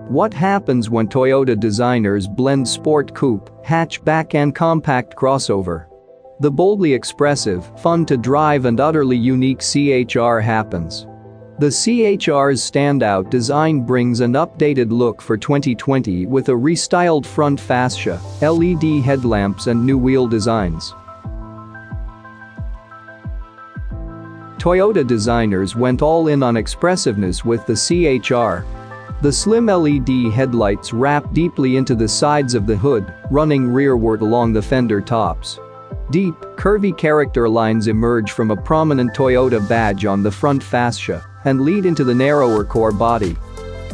What happens when Toyota designers blend sport coupe, hatchback and compact crossover? The boldly expressive, fun to drive and utterly unique CHR happens. The CHR's standout design brings an updated look for 2020 with a restyled front fascia, LED headlamps and new wheel designs. Toyota designers went all in on expressiveness with the CHR. The slim LED headlights wrap deeply into the sides of the hood, running rearward along the fender tops. Deep, curvy character lines emerge from a prominent Toyota badge on the front fascia and lead into the narrower core body.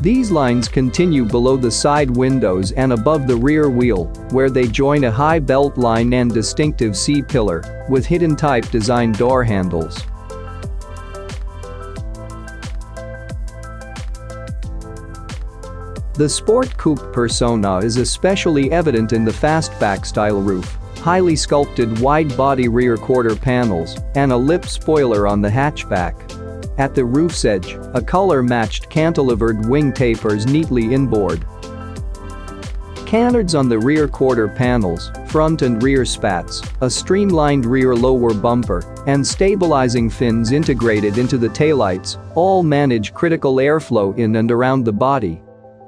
These lines continue below the side windows and above the rear wheel, where they join a high belt line and distinctive C-pillar with hidden type design door handles. The sport coupe persona is especially evident in the fastback-style roof, highly sculpted wide-body rear quarter panels, and a lip spoiler on the hatchback. At the roof's edge, a color-matched cantilevered wing tapers neatly inboard. Canards on the rear quarter panels, front and rear spats, a streamlined rear lower bumper, and stabilizing fins integrated into the taillights all manage critical airflow in and around the body.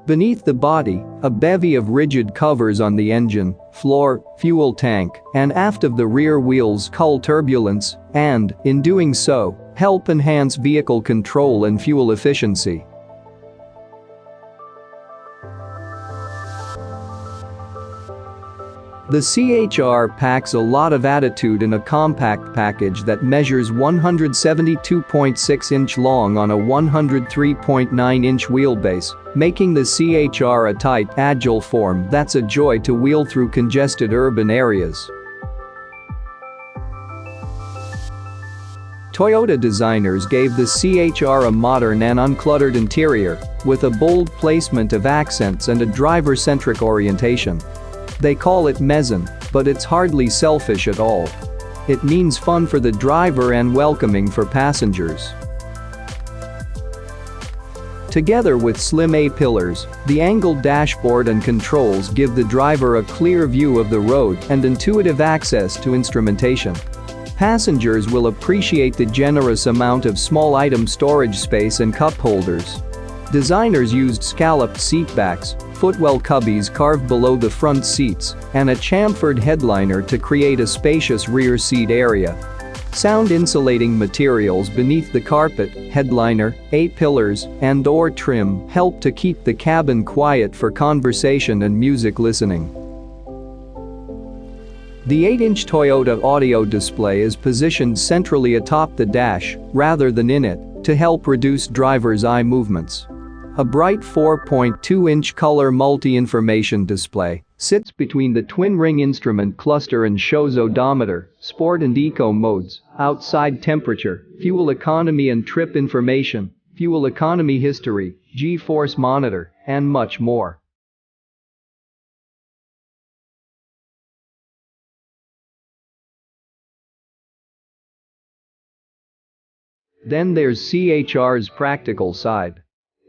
Beneath the body, a bevy of rigid covers on the engine, floor, fuel tank, and aft of the rear wheels cull turbulence and, in doing so, help enhance vehicle control and fuel efficiency. The CHR packs a lot of attitude in a compact package that measures 172.6 inch long on a 103.9 inch wheelbase, making the CHR a tight, agile form that's a joy to wheel through congested urban areas. Toyota designers gave the CHR a modern and uncluttered interior, with a bold placement of accents and a driver-centric orientation. They call it mezzanine, but it's hardly selfish at all. It means fun for the driver and welcoming for passengers. Together with slim A-pillars, the angled dashboard and controls give the driver a clear view of the road and intuitive access to instrumentation. Passengers will appreciate the generous amount of small item storage space and cup holders. Designers used scalloped seatbacks, footwell cubbies carved below the front seats, and a chamfered headliner to create a spacious rear seat area. Sound insulating materials beneath the carpet, headliner, A-pillars, and door trim help to keep the cabin quiet for conversation and music listening. The 8-inch Toyota audio display is positioned centrally atop the dash, rather than in it, to help reduce driver's eye movements. A bright 4.2-inch color multi-information display sits between the twin-ring instrument cluster and shows odometer, sport and eco modes, outside temperature, fuel economy and trip information, fuel economy history, G-force monitor, and much more. Then there's CHR's practical side.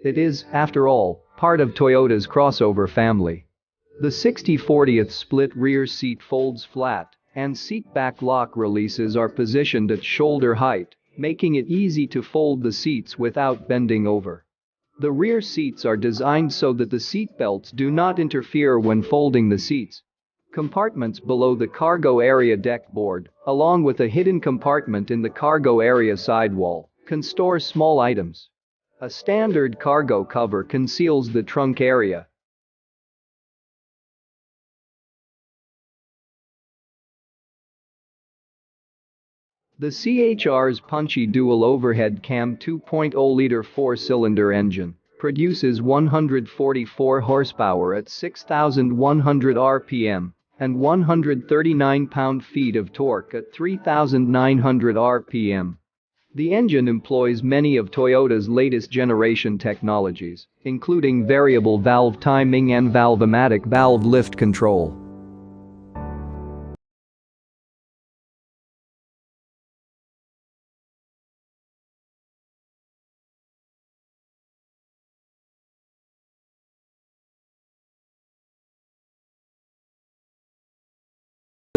It is, after all, part of Toyota's crossover family. The 60/40th split rear seat folds flat, and seat back lock releases are positioned at shoulder height, making it easy to fold the seats without bending over. The rear seats are designed so that the seat belts do not interfere when folding the seats. Compartments below the cargo area deck board, along with a hidden compartment in the cargo area sidewall, can store small items. A standard cargo cover conceals the trunk area. The CHR's punchy dual overhead cam 2.0-liter four-cylinder engine produces 144 horsepower at 6,100 RPM and 139 pound-feet of torque at 3,900 RPM. The engine employs many of Toyota's latest generation technologies, including variable valve timing and valve-o-matic valve lift control.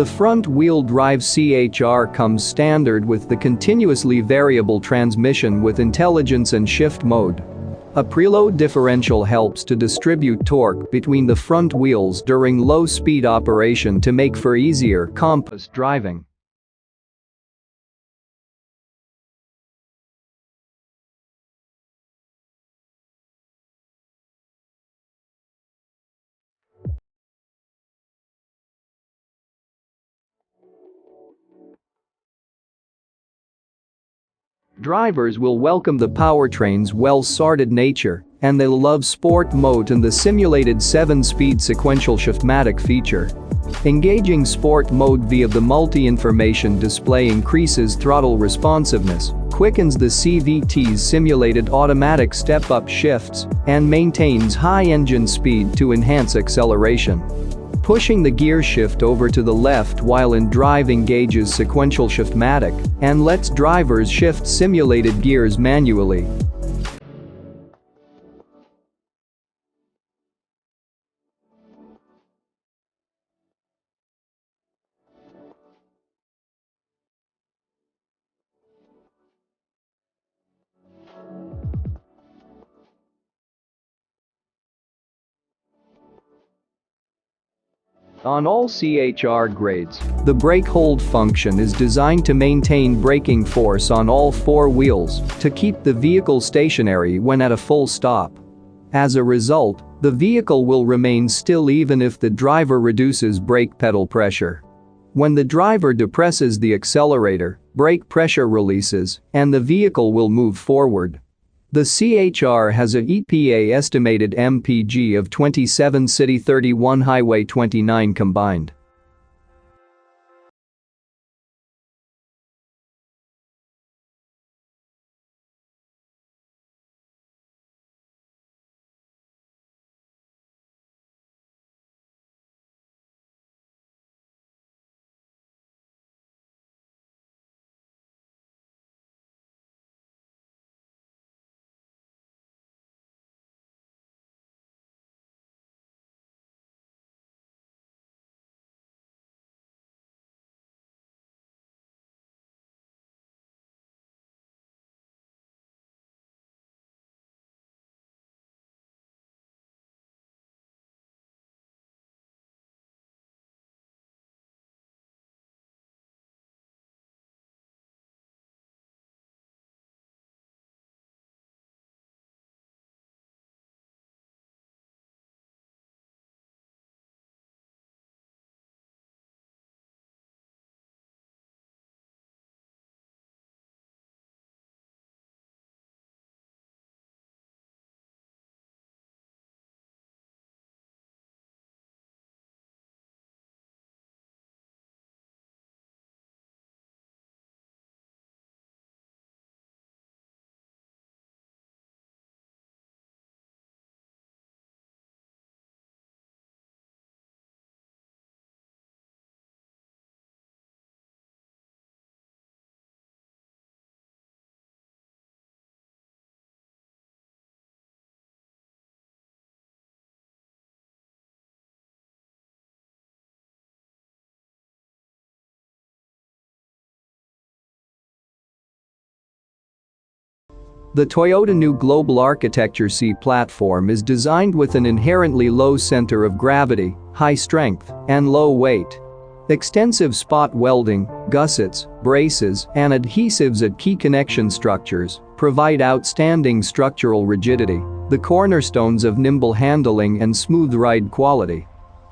The front-wheel drive CHR comes standard with the continuously variable transmission with intelligence and shift mode. A preload differential helps to distribute torque between the front wheels during low-speed operation to make for easier, compass driving. Drivers will welcome the powertrain's well-sorted nature, and they'll love sport mode and the simulated 7-speed sequential shiftmatic feature. Engaging sport mode via the multi-information display increases throttle responsiveness, quickens the CVT's simulated automatic step-up shifts, and maintains high engine speed to enhance acceleration. Pushing the gear shift over to the left while in drive engages sequential shiftmatic and lets drivers shift simulated gears manually. On all CHR grades, the brake hold function is designed to maintain braking force on all 4 wheels to keep the vehicle stationary when at a full stop. As a result, the vehicle will remain still even if the driver reduces brake pedal pressure. When the driver depresses the accelerator, brake pressure releases, and the vehicle will move forward. The CHR has a EPA estimated MPG of 27 City 31 Highway 29 combined. The Toyota New Global Architecture C platform is designed with an inherently low center of gravity, high strength, and low weight. Extensive spot welding, gussets, braces, and adhesives at key connection structures provide outstanding structural rigidity, the cornerstones of nimble handling and smooth ride quality.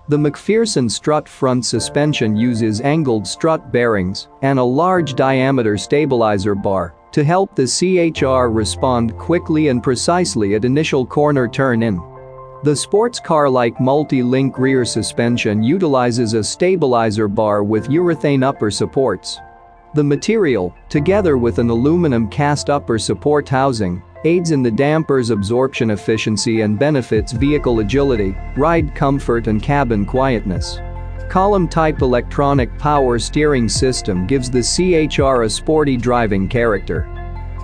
The McPherson strut front suspension uses angled strut bearings and a large diameter stabilizer bar to help the CHR respond quickly and precisely at initial corner turn-in. The sports car-like multi-link rear suspension utilizes a stabilizer bar with urethane upper supports. The material, together with an aluminum cast upper support housing, aids in the damper's absorption efficiency and benefits vehicle agility, ride comfort and cabin quietness. Column-type electronic power steering system gives the CHR a sporty driving character.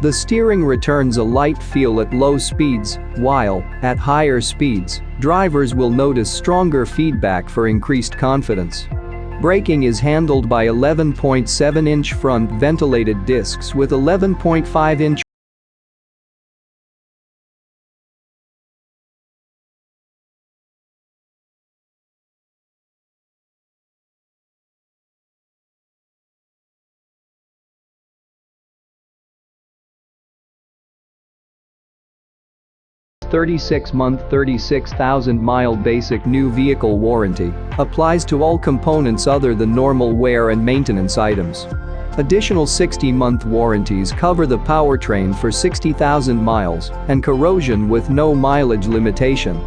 The steering returns a light feel at low speeds, while, at higher speeds, drivers will notice stronger feedback for increased confidence. Braking is handled by 11.7-inch front ventilated discs with 11.5-inch (36-month 36,000-mile basic new vehicle warranty) applies to all components other than normal wear and maintenance items. Additional 60-month warranties cover the powertrain for 60,000 miles and corrosion with no mileage limitation.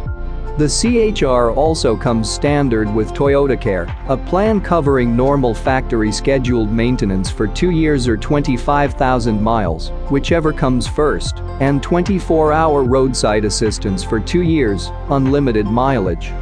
The CHR also comes standard with Toyota Care, a plan covering normal factory scheduled maintenance for 2 years or 25,000 miles, whichever comes first, and 24-hour roadside assistance for 2 years, unlimited mileage.